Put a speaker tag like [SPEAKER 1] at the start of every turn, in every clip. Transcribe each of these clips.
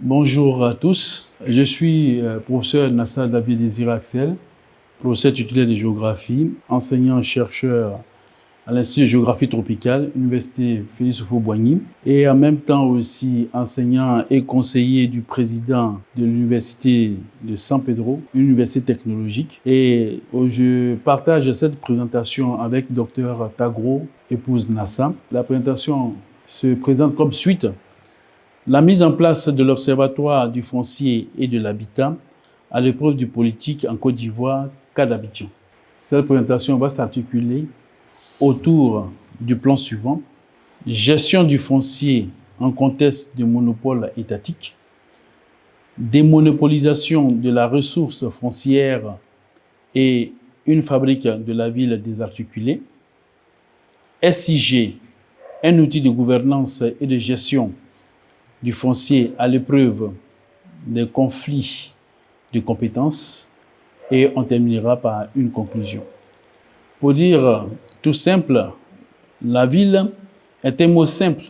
[SPEAKER 1] Bonjour à tous, je suis professeur Nassar David Désiré Axel, professeur titulaire de géographie, enseignant-chercheur à l'Institut de géographie tropicale, Université Félix Houphouët-Boigny, et en même temps aussi enseignant et conseiller du président de l'Université de San Pedro, université technologique. Et je partage cette présentation avec Dr Tagro, épouse Nassa. La présentation se présente comme suite. La mise en place de l'Observatoire du foncier et de l'habitat à l'épreuve du politique en Côte d'Ivoire, cas d'Abidjan. Cette présentation va s'articuler autour du plan suivant: gestion du foncier en contexte de monopole étatique, démonopolisation de la ressource foncière et une fabrique de la ville désarticulée, SIG, un outil de gouvernance et de gestion du foncier à l'épreuve des conflits de compétences, et on terminera par une conclusion. Pour dire tout simple, la ville est un mot simple,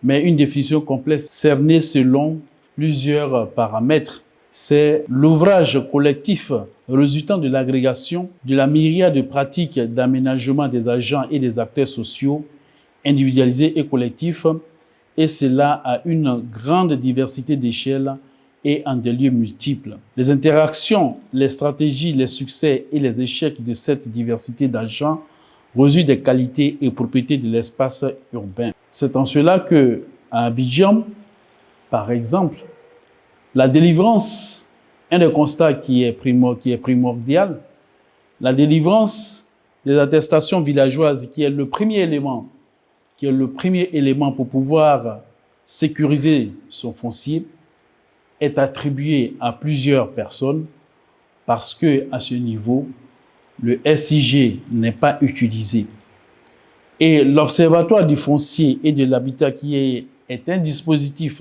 [SPEAKER 1] mais une définition complexe cernée selon plusieurs paramètres. C'est l'ouvrage collectif résultant de l'agrégation de la myriade de pratiques d'aménagement des agents et des acteurs sociaux, individualisés et collectifs, et cela à une grande diversité d'échelles et en des lieux multiples. Les interactions, les stratégies, les succès et les échecs de cette diversité d'agents résultent des qualités et propriétés de l'espace urbain. C'est en cela que, à Abidjan, par exemple, la délivrance, un des constats qui est primordial, la délivrance des attestations villageoises, qui est le premier élément pour pouvoir sécuriser son foncier, est attribué à plusieurs personnes parce que à ce niveau, le SIG n'est pas utilisé. Et l'Observatoire du foncier et de l'habitat, qui est un dispositif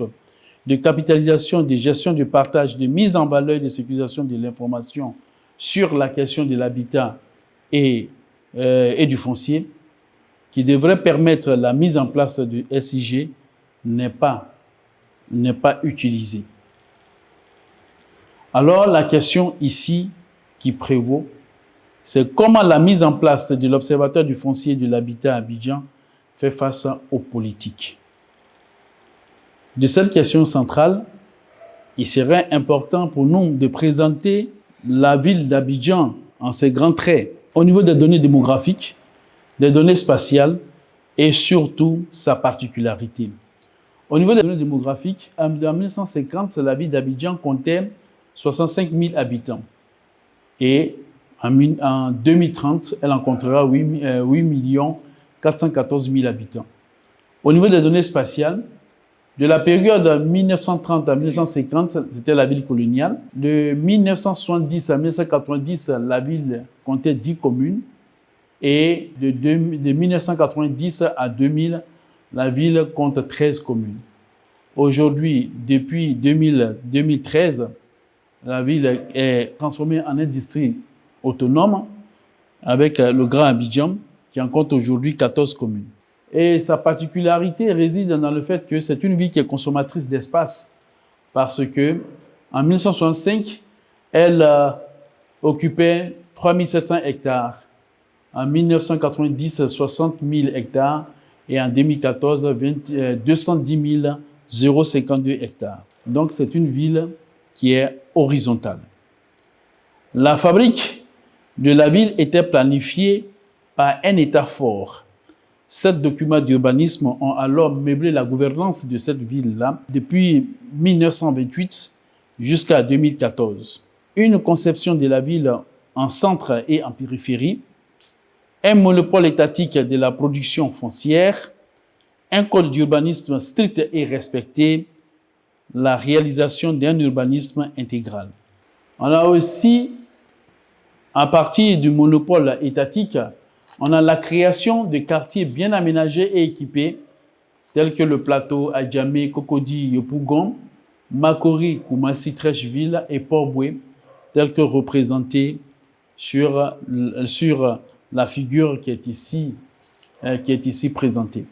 [SPEAKER 1] de capitalisation, de gestion, de partage, de mise en valeur, de sécurisation de l'information sur la question de l'habitat et du foncier, qui devrait permettre la mise en place du SIG, n'est pas utilisé. Alors, la question ici qui prévaut, c'est comment la mise en place de l'Observatoire du foncier et de l'habitat à Abidjan fait face aux politiques. De cette question centrale, il serait important pour nous de présenter la ville d'Abidjan en ses grands traits, au niveau des données démographiques, des données spatiales et surtout sa particularité. Au niveau des données démographiques, en 1950, la ville d'Abidjan comptait 65 000 habitants. Et en 2030, elle en comptera 8 414 000 habitants. Au niveau des données spatiales, de la période 1930 à 1950, c'était la ville coloniale. De 1970 à 1990, la ville comptait 10 communes. Et de 1990 à 2000, la ville compte 13 communes. Aujourd'hui, depuis 2013, la ville est transformée en un district autonome avec le Grand Abidjan qui en compte aujourd'hui 14 communes. Et sa particularité réside dans le fait que c'est une ville qui est consommatrice d'espace parce que en 1965, elle occupait 3 700 hectares. En 1990, 60 000 hectares et en 2014, 210 052 hectares. Donc, c'est une ville qui est horizontale. La fabrique de la ville était planifiée par un État fort. 7 documents d'urbanisme ont alors meublé la gouvernance de cette ville-là depuis 1928 jusqu'à 2014. Une conception de la ville en centre et en périphérie, un monopole étatique de la production foncière, un code d'urbanisme strict et respecté, la réalisation d'un urbanisme intégral. On a aussi, à partir du monopole étatique, on a la création de quartiers bien aménagés et équipés, tels que le plateau Adjamé, Cocody, Yopougon, Makori, Koumassi, Trècheville et Port-Boué, tels que représentés sur la figure qui est ici présentée.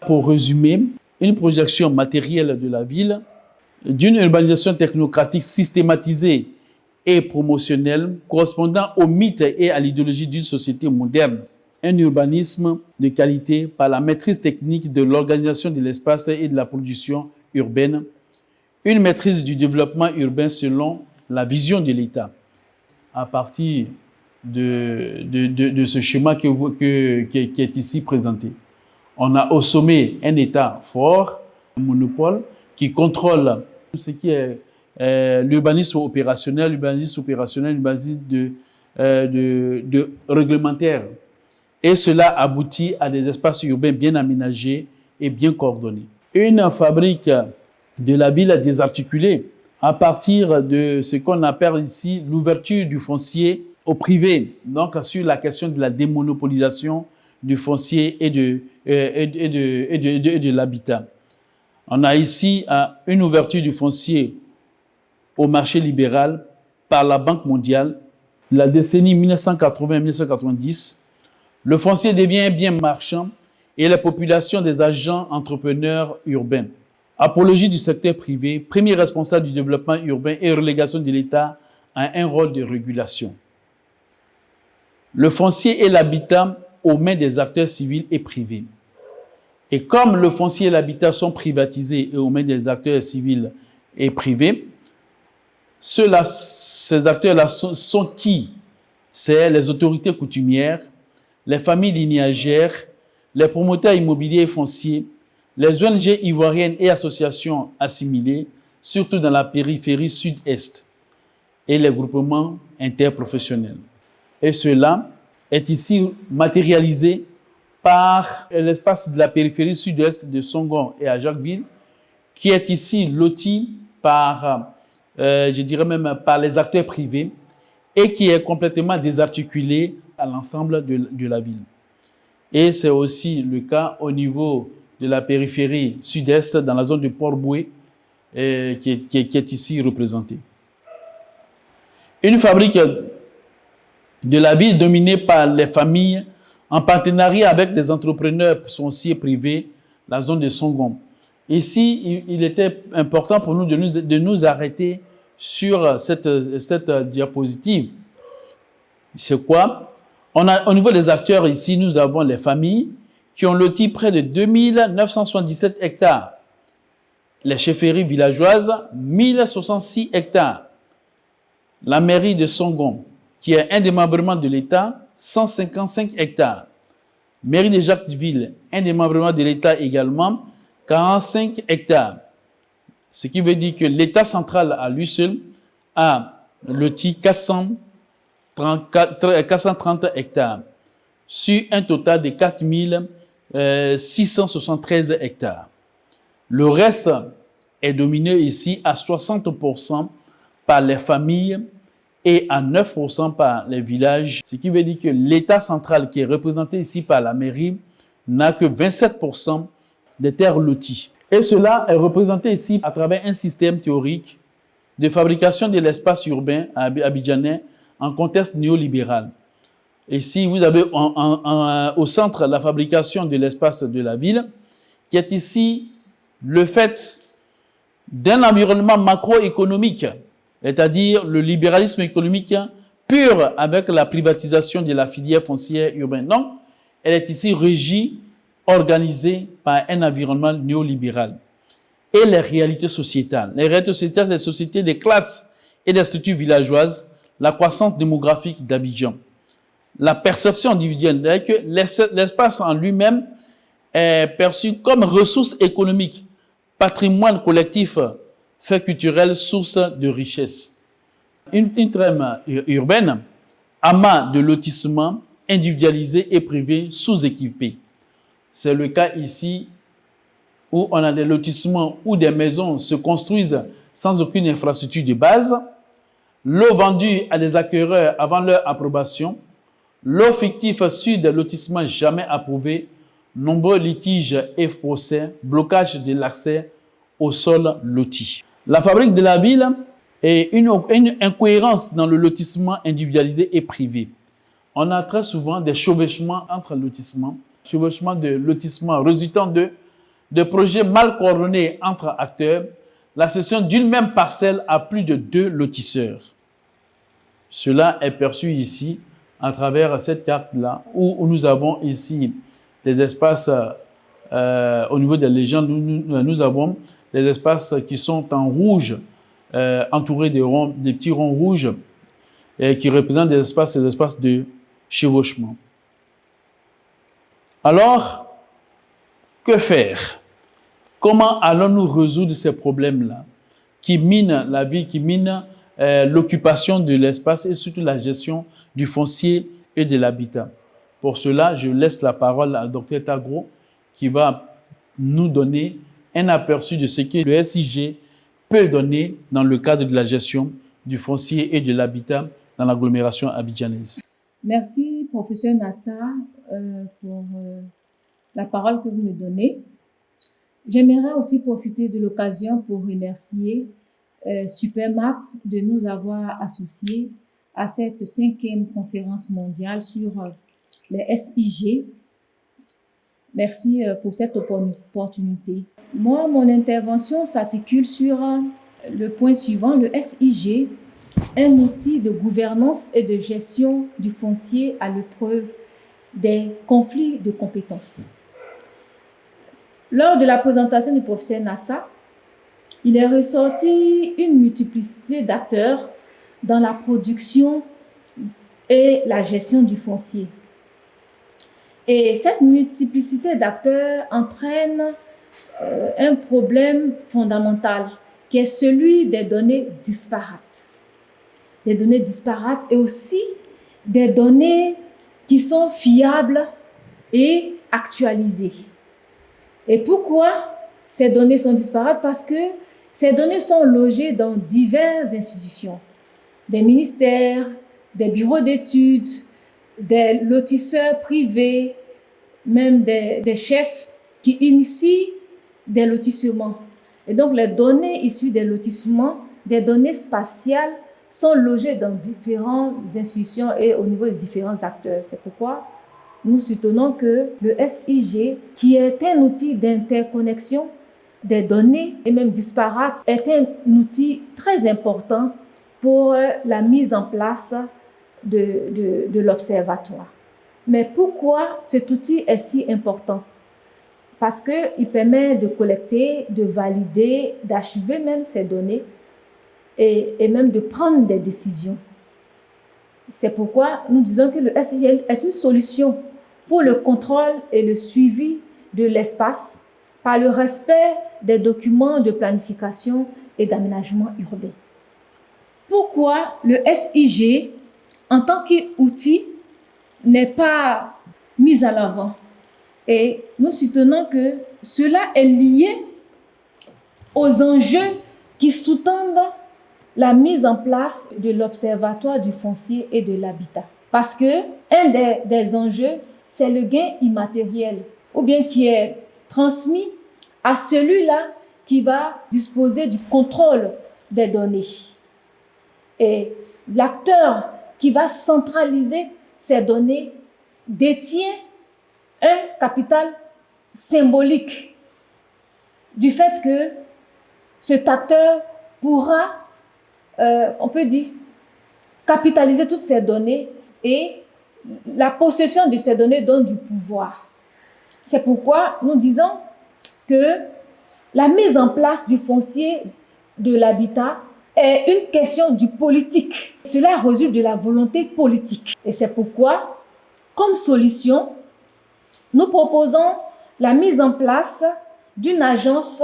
[SPEAKER 1] Pour résumer, une projection matérielle de la ville d'une urbanisation technocratique systématisée et promotionnelle correspondant au mythe et à l'idéologie d'une société moderne. Un urbanisme de qualité par la maîtrise technique de l'organisation de l'espace et de la production urbaine, une maîtrise du développement urbain selon la vision de l'État. À partir de ce schéma qui est ici présenté, on a au sommet un État fort, un monopole, qui contrôle tout ce qui est l'urbanisme opérationnel, l'urbanisme de réglementaire. Et cela aboutit à des espaces urbains bien aménagés et bien coordonnés. Une fabrique de la ville désarticulée à partir de ce qu'on appelle ici l'ouverture du foncier au privé, donc sur la question de la démonopolisation du foncier et de l'habitat. On a ici une ouverture du foncier au marché libéral par la Banque mondiale. La décennie 1980-1990, le foncier devient un bien marchand et la population des agents entrepreneurs urbains. Apologie du secteur privé, premier responsable du développement urbain et relégation de l'État à un rôle de régulation. Le foncier et l'habitat aux mains des acteurs civils et privés. Et comme le foncier et l'habitat sont privatisés et aux mains des acteurs civils et privés, ces acteurs-là sont qui? C'est les autorités coutumières, les familles lignagères, les promoteurs immobiliers et fonciers, les ONG ivoiriennes et associations assimilées, surtout dans la périphérie sud-est, et les groupements interprofessionnels. Et cela est ici matérialisé par l'espace de la périphérie sud-est de Songon et à Jacquesville, qui est ici loti par, je dirais même par les acteurs privés, et qui est complètement désarticulé à l'ensemble de la ville. Et c'est aussi le cas au niveau de la périphérie sud-est, dans la zone de Port-Boué, qui est ici représentée. Une fabrique de la ville dominée par les familles, en partenariat avec des entrepreneurs fonciers privés, la zone de Songon. Ici, il était important pour nous de nous arrêter sur cette diapositive. C'est quoi? Au niveau des acteurs ici, nous avons les familles qui ont loti près de 2977 hectares. Les chefferies villageoises, 1066 hectares. La mairie de Songon, qui est un démembrement de l'État, 155 hectares. Mairie de Jacquesville, un démembrement de l'État également, 45 hectares. Ce qui veut dire que l'État central à lui seul a loti 430 hectares sur un total de 4673 hectares. Le reste est dominé ici à 60% par les familles et à 9% par les villages. Ce qui veut dire que l'État central qui est représenté ici par la mairie n'a que 27% des terres loties. Et cela est représenté ici à travers un système théorique de fabrication de l'espace urbain abidjanais en contexte néolibéral. Ici, vous avez au centre la fabrication de l'espace de la ville, qui est ici le fait d'un environnement macroéconomique, c'est-à-dire le libéralisme économique pur avec la privatisation de la filière foncière urbaine. Non, elle est ici régie, organisée par un environnement néolibéral. Et les réalités sociétales. Les réalités sociétales, c'est les sociétés des classes et des structures villageoises, la croissance démographique d'Abidjan. La perception individuelle, c'est-à-dire que l'espace en lui-même est perçu comme ressource économique, patrimoine collectif, fait culturel, source de richesse. Une trame urbaine, amas de lotissement individualisés et privés sous-équipés. C'est le cas ici où on a des lotissements où des maisons se construisent sans aucune infrastructure de base, l'eau vendue à des acquéreurs avant leur approbation, l'eau fictive sur des lotissements jamais approuvés, nombreux litiges et procès, blocage de l'accès au sol loti. La fabrique de la ville est une incohérence dans le lotissement individualisé et privé. On a très souvent des chevauchements entre lotissements, chevauchements de lotissements résultant de projets mal coordonnés entre acteurs, la cession d'une même parcelle à plus de 2 lotisseurs. Cela est perçu ici à travers cette carte-là, où nous avons ici des espaces, au niveau des légendes, nous avons des espaces qui sont en rouge, entourés des petits ronds rouges, qui représentent ces espaces de chevauchement. Alors, que faire? Comment allons-nous résoudre ces problèmes-là qui minent la vie, qui minent l'occupation de l'espace et surtout la gestion du foncier et de l'habitat? Pour cela, je laisse la parole à Dr Tagro qui va nous donner un aperçu de ce que le SIG peut donner dans le cadre de la gestion du foncier et de l'habitat dans l'agglomération abidjanaise.
[SPEAKER 2] Merci, professeur Nassar, pour la parole que vous me donnez. J'aimerais aussi profiter de l'occasion pour remercier Supermap de nous avoir associés à cette 5e conférence mondiale sur les SIG. Merci pour cette opportunité. Moi, mon intervention s'articule sur le point suivant, le SIG, un outil de gouvernance et de gestion du foncier à l'épreuve des conflits de compétences. Lors de la présentation du professeur Nassar, il est ressorti une multiplicité d'acteurs dans la production et la gestion du foncier. Et cette multiplicité d'acteurs entraîne un problème fondamental qui est celui des données disparates. Des données disparates et aussi des données qui sont fiables et actualisées. Et pourquoi ces données sont disparates? Parce que ces données sont logées dans diverses institutions, des ministères, des bureaux d'études, des lotisseurs privés, même des chefs qui initient des lotissements. Et donc, les données issues des lotissements, des données spatiales, sont logées dans différentes institutions et au niveau de différents acteurs. C'est pourquoi nous soutenons que le SIG, qui est un outil d'interconnexion des données et même disparates, est un outil très important pour la mise en place de l'observatoire. Mais pourquoi cet outil est si important? Parce qu'il permet de collecter, de valider, d'archiver même ces données et même de prendre des décisions. C'est pourquoi nous disons que le SIG est une solution pour le contrôle et le suivi de l'espace par le respect des documents de planification et d'aménagement urbain. Pourquoi le SIG, en tant qu'outil, n'est pas mis à l'avant? Et nous soutenons que cela est lié aux enjeux qui sous-tendent la mise en place de l'Observatoire du foncier et de l'habitat. Parce que un des enjeux, c'est le gain immatériel, ou bien qui est transmis à celui-là qui va disposer du contrôle des données. Et l'acteur qui va centraliser ces données détient un capital symbolique du fait que cet acteur pourra, on peut dire, capitaliser toutes ces données et la possession de ces données donne du pouvoir. C'est pourquoi nous disons que la mise en place du foncier de l'habitat est une question du politique. Cela résulte de la volonté politique. Et c'est pourquoi, comme solution, nous proposons la mise en place d'une agence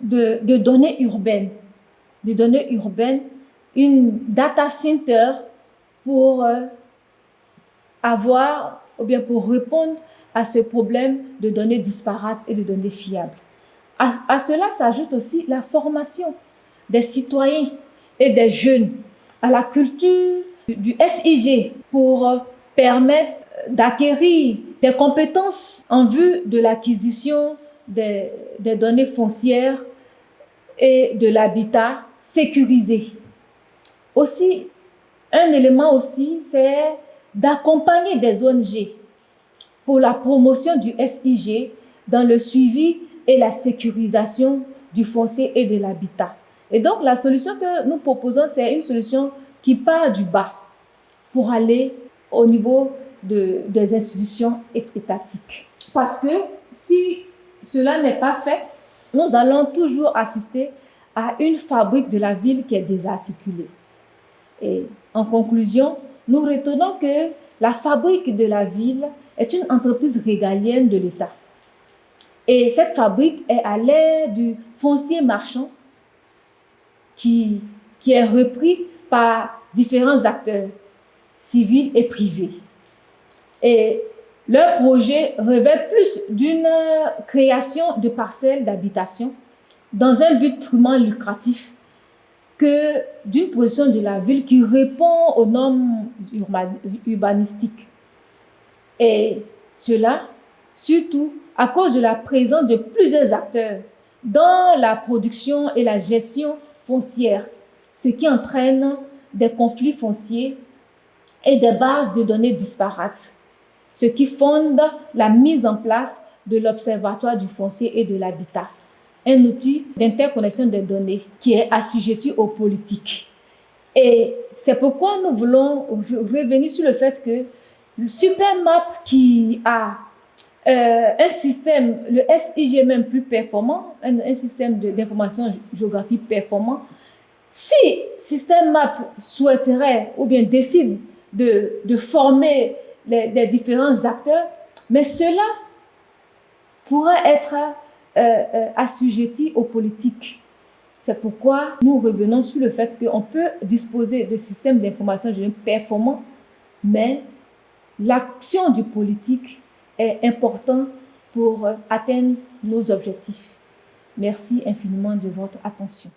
[SPEAKER 2] de données urbaines. De données urbaines, une data center pour avoir, ou bien pour répondre à ce problème de données disparates et de données fiables. À cela s'ajoute aussi la formation des citoyens et des jeunes à la culture du SIG pour permettre d'acquérir des compétences en vue de l'acquisition des données foncières et de l'habitat sécurisé. Aussi, un élément aussi, c'est d'accompagner des ONG pour la promotion du SIG dans le suivi et la sécurisation du foncier et de l'habitat. Et donc, la solution que nous proposons, c'est une solution qui part du bas pour aller au niveau des institutions étatiques. Parce que si cela n'est pas fait, nous allons toujours assister à une fabrique de la ville qui est désarticulée. Et en conclusion, nous retenons que la fabrique de la ville est une entreprise régalienne de l'État. Et cette fabrique est à l'ère du foncier marchand qui est repris par différents acteurs civils et privés. Et leur projet revêt plus d'une création de parcelles d'habitation dans un but purement lucratif que d'une position de la ville qui répond aux normes urbanistiques. Et cela, surtout à cause de la présence de plusieurs acteurs dans la production et la gestion foncière, ce qui entraîne des conflits fonciers et des bases de données disparates, ce qui fonde la mise en place de l'Observatoire du foncier et de l'habitat, un outil d'interconnexion des données qui est assujetti aux politiques. Et c'est pourquoi nous voulons revenir sur le fait que le Supermap qui a un système, le SIG même plus performant, un système d'information géographique performant, si Système-Map souhaiterait ou bien décide de former les différents acteurs, mais cela pourrait être assujetti aux politiques. C'est pourquoi nous revenons sur le fait qu'on peut disposer de systèmes d'information géographique performants, mais l'action du politique est importante pour atteindre nos objectifs. Merci infiniment de votre attention.